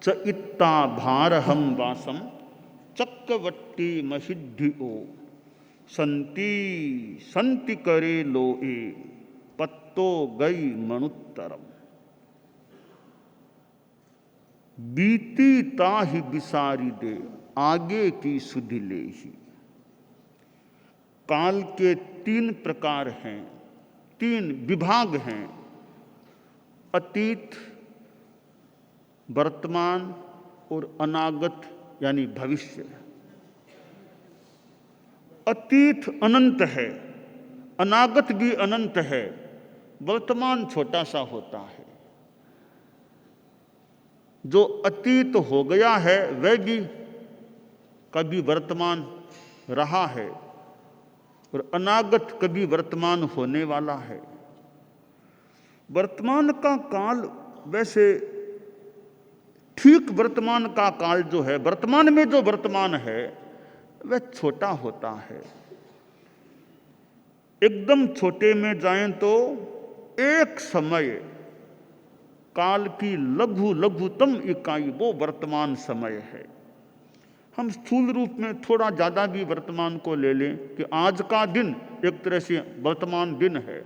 च इत्ता भारहम वासम चक्रवट्टी महिध्यो संति संति करे लोए पत्तो गई मनुत्तरम। बीती ताहि बिसारी दे आगे की सुधि ले ही। काल के 3 प्रकार हैं, 3 विभाग हैं, अतीत, वर्तमान और अनागत यानी भविष्य। अतीत अनंत है, अनागत भी अनंत है, वर्तमान छोटा सा होता है। जो अतीत हो गया है वह भी कभी वर्तमान रहा है और अनागत कभी वर्तमान होने वाला है। वर्तमान का काल वैसे ठीक वर्तमान का काल जो है, वर्तमान में जो वर्तमान है वह छोटा होता है। एकदम छोटे में जाएं तो एक समय काल की लघुतम इकाई वो वर्तमान समय है। हम स्थूल रूप में थोड़ा ज़्यादा भी वर्तमान को ले लें कि आज का दिन एक तरह से वर्तमान दिन है।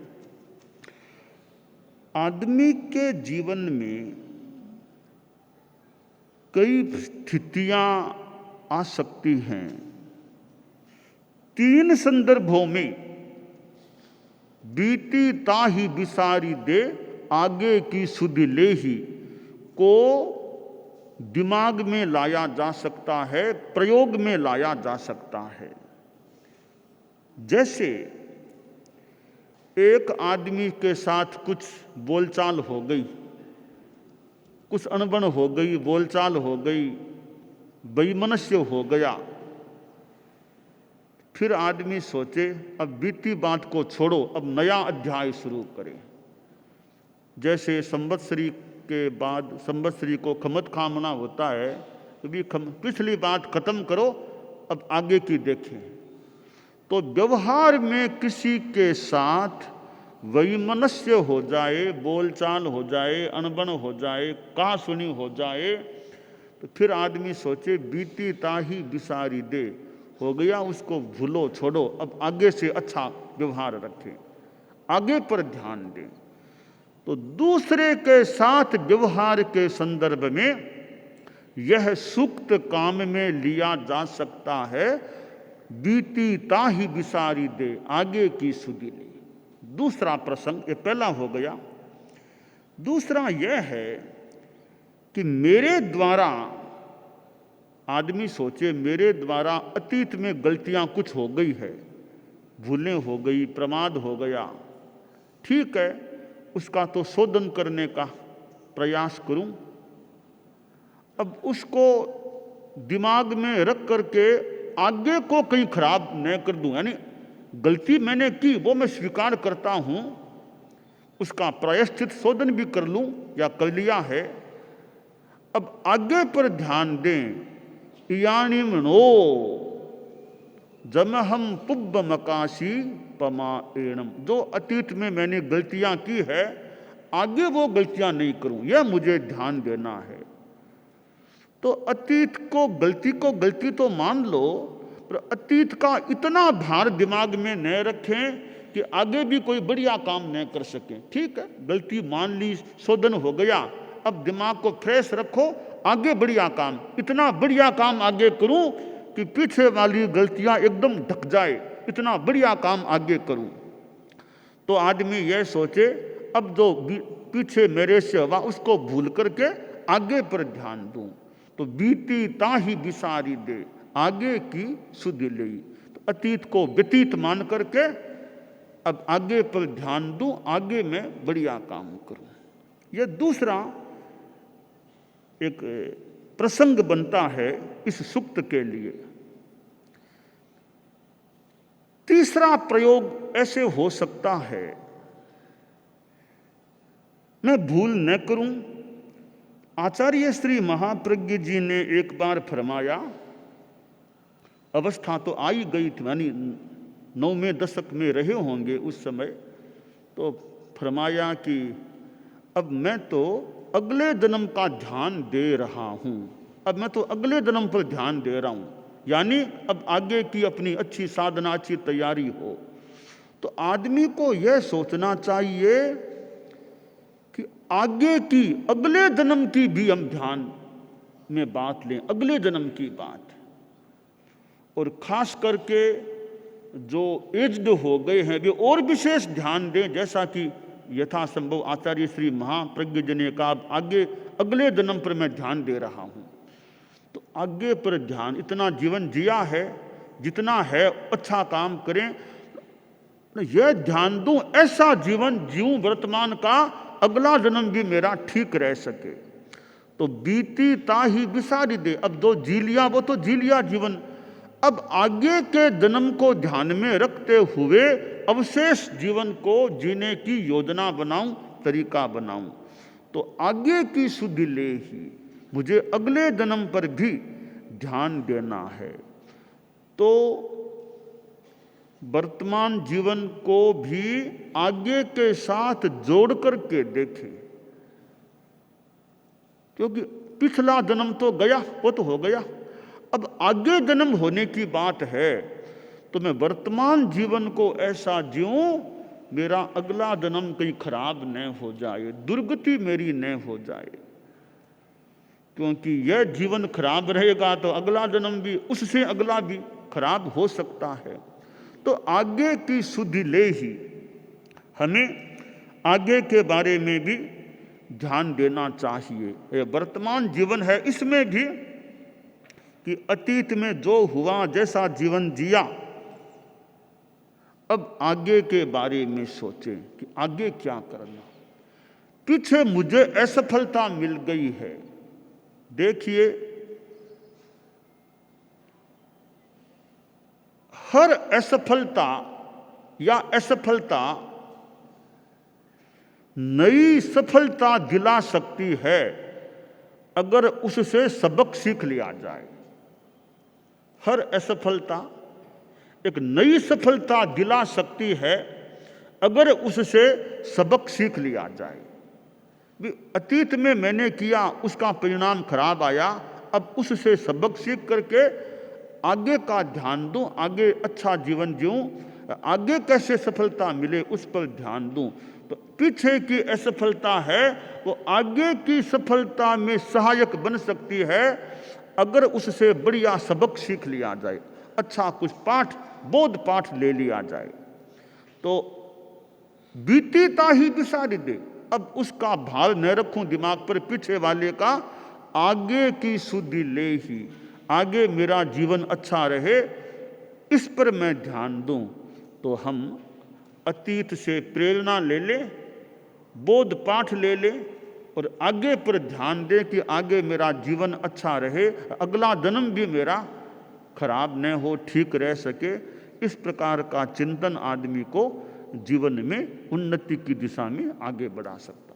आदमी के जीवन में कई स्थितियां आ सकती हैं। 3 संदर्भों में बीती ताहि बिसारी दे आगे की सुधि ले ही को दिमाग में लाया जा सकता है, प्रयोग में लाया जा सकता है। जैसे एक आदमी के साथ कुछ बोलचाल हो गई, कुछ अनबन हो गई, बोलचाल हो गई, वैमनस्य हो गया। फिर आदमी सोचे अब बीती बात को छोड़ो, अब नया अध्याय शुरू करें। जैसे संवत्सरी के बाद संवत्सरी को खमत खामना होता है, तो भी पिछली बात खत्म करो, अब आगे की देखें। तो व्यवहार में किसी के साथ वैमनस्य हो जाए, बोलचाल हो जाए, अनबन हो जाए, कहा सुनी हो जाए, तो फिर आदमी सोचे बीती ताही बिसारी दे, हो गया उसको भूलो छोड़ो, अब आगे से अच्छा व्यवहार रखें, आगे पर ध्यान दें। तो दूसरे के साथ व्यवहार के संदर्भ में यह सूक्त काम में लिया जा सकता है, बीती ताही बिसारी दे आगे की सुधि ले। दूसरा प्रसंग, ये पहला हो गया। दूसरा यह है कि मेरे द्वारा आदमी सोचे मेरे द्वारा अतीत में गलतियां कुछ हो गई है, भूलें हो गई, प्रमाद हो गया, ठीक है, उसका तो शोधन करने का प्रयास करूं। अब उसको दिमाग में रख करके आगे को कहीं खराब न कर दूं, यानी गलती मैंने की वो मैं स्वीकार करता हूं, उसका प्रायश्चित शोधन भी कर लूं या कर लिया है। अब आगे पर ध्यान दें। इयानिमनो जमहम पुब्ब मकाशी पमा एणम, जो अतीत में मैंने गलतियां की है आगे वो गलतियां नहीं करूं, यह मुझे ध्यान देना है। तो अतीत को गलती तो मान लो, पर अतीत का इतना भार दिमाग में न रखें कि आगे भी कोई बढ़िया काम न कर सकें। ठीक है, गलती मान ली, शोधन हो गया, अब दिमाग को फ्रेश रखो, आगे बढ़िया काम, इतना बढ़िया काम आगे करूं कि पीछे वाली गलतियां एकदम ढक जाए, इतना बढ़िया काम आगे करूं। तो आदमी यह सोचे अब जो पीछे मेरे से हुआ उसको भूल करके आगे पर ध्यान दूं। तो बीती ताही बिसारी दे आगे की सुधि ले। तो अतीत को व्यतीत मान करके अब आगे पर ध्यान दूं, आगे में बढ़िया काम करूं। यह दूसरा एक प्रसंग बनता है इस सूक्त के लिए। तीसरा प्रयोग ऐसे हो सकता है, मैं भूल न करूं। आचार्य श्री महाप्रज्ञ जी ने एक बार फरमाया, अवस्था तो आई गई थी, यानी 9वें दशक में रहे होंगे उस समय, तो फरमाया कि अब मैं तो अगले जन्म का ध्यान दे रहा हूं। अब मैं तो अगले जन्म पर ध्यान दे रहा हूं, यानी अब आगे की अपनी अच्छी साधना, अच्छी तैयारी हो। तो आदमी को यह सोचना चाहिए कि आगे की, अगले जन्म की भी हम ध्यान में बात लें, अगले जन्म की बात। और खास करके जो एज्ड हो गए हैं वे और विशेष ध्यान दें, जैसा कि यथासंभव आचार्य श्री महाप्रज्ञ जी ने कहा, आगे अगले जन्म पर मैं ध्यान दे रहा हूं। तो आगे पर ध्यान, इतना जीवन जिया है, जितना है अच्छा काम करें, यह ध्यान दूं ऐसा जीवन जीऊं वर्तमान का, अगला जन्म भी मेरा ठीक रह सके। तो बीती ताही बिसारी दे, अब जो जी लिया वो तो जी लिया जीवन, अब आगे के जन्म को ध्यान में रखते हुए अवशेष जीवन को जीने की योजना बनाऊं, तरीका बनाऊं। तो आगे की सुधि ले ही मुझे अगले जन्म पर भी ध्यान देना है। तो वर्तमान जीवन को भी आगे के साथ जोड़ करके देखें, क्योंकि पिछला जन्म तो गया, वो तो हो गया, अब आगे जन्म होने की बात है। तो मैं वर्तमान जीवन को ऐसा जीऊं मेरा अगला जन्म कहीं खराब न हो जाए, दुर्गति मेरी न हो जाए। क्योंकि यह जीवन खराब रहेगा तो अगला जन्म भी, उससे अगला भी खराब हो सकता है। तो आगे की सुधि ले ही हमें आगे के बारे में भी ध्यान देना चाहिए। ये वर्तमान जीवन है, इसमें भी कि अतीत में जो हुआ, जैसा जीवन जिया, अब आगे के बारे में सोचें कि आगे क्या करना। पीछे मुझे असफलता मिल गई है, देखिए हर असफलता या असफलता नई सफलता दिला सकती है अगर उससे सबक सीख लिया जाए। हर असफलता एक नई सफलता दिला सकती है अगर उससे सबक सीख लिया जाए। अतीत में मैंने किया, उसका परिणाम खराब आया, अब उससे सबक सीख करके आगे का ध्यान दूं, आगे अच्छा जीवन जीऊं, आगे कैसे सफलता मिले उस पर ध्यान दूं। तो पीछे की असफलता है वो आगे की सफलता में सहायक बन सकती है अगर उससे बढ़िया सबक सीख लिया जाए, अच्छा कुछ पाठ, बोध पाठ ले लिया जाए। तो बीती ताही बिसारी दे, अब उसका भार न रखूं दिमाग पर पीछे वाले का, आगे की सुधि ले ही, आगे मेरा जीवन अच्छा रहे, इस पर मैं ध्यान दूं। तो हम अतीत से प्रेरणा ले लें, बोध पाठ ले लें और आगे पर ध्यान दें कि आगे मेरा जीवन अच्छा रहे, अगला जन्म भी मेरा खराब न हो, ठीक रह सके। इस प्रकार का चिंतन आदमी को जीवन में उन्नति की दिशा में आगे बढ़ा सकता है।